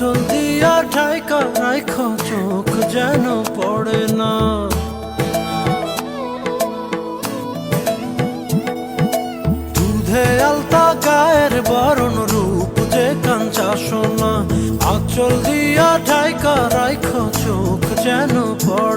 আঁচল দিয়া ঠাইকা রাইখো চোখ যেন পড়ে না। দুধে আলতা গায়ের বরণ রূপ যে কাঞ্চা সোনা, আঁচল দিয়া ঠাইকা রাইখো চোখ যেন পড়ে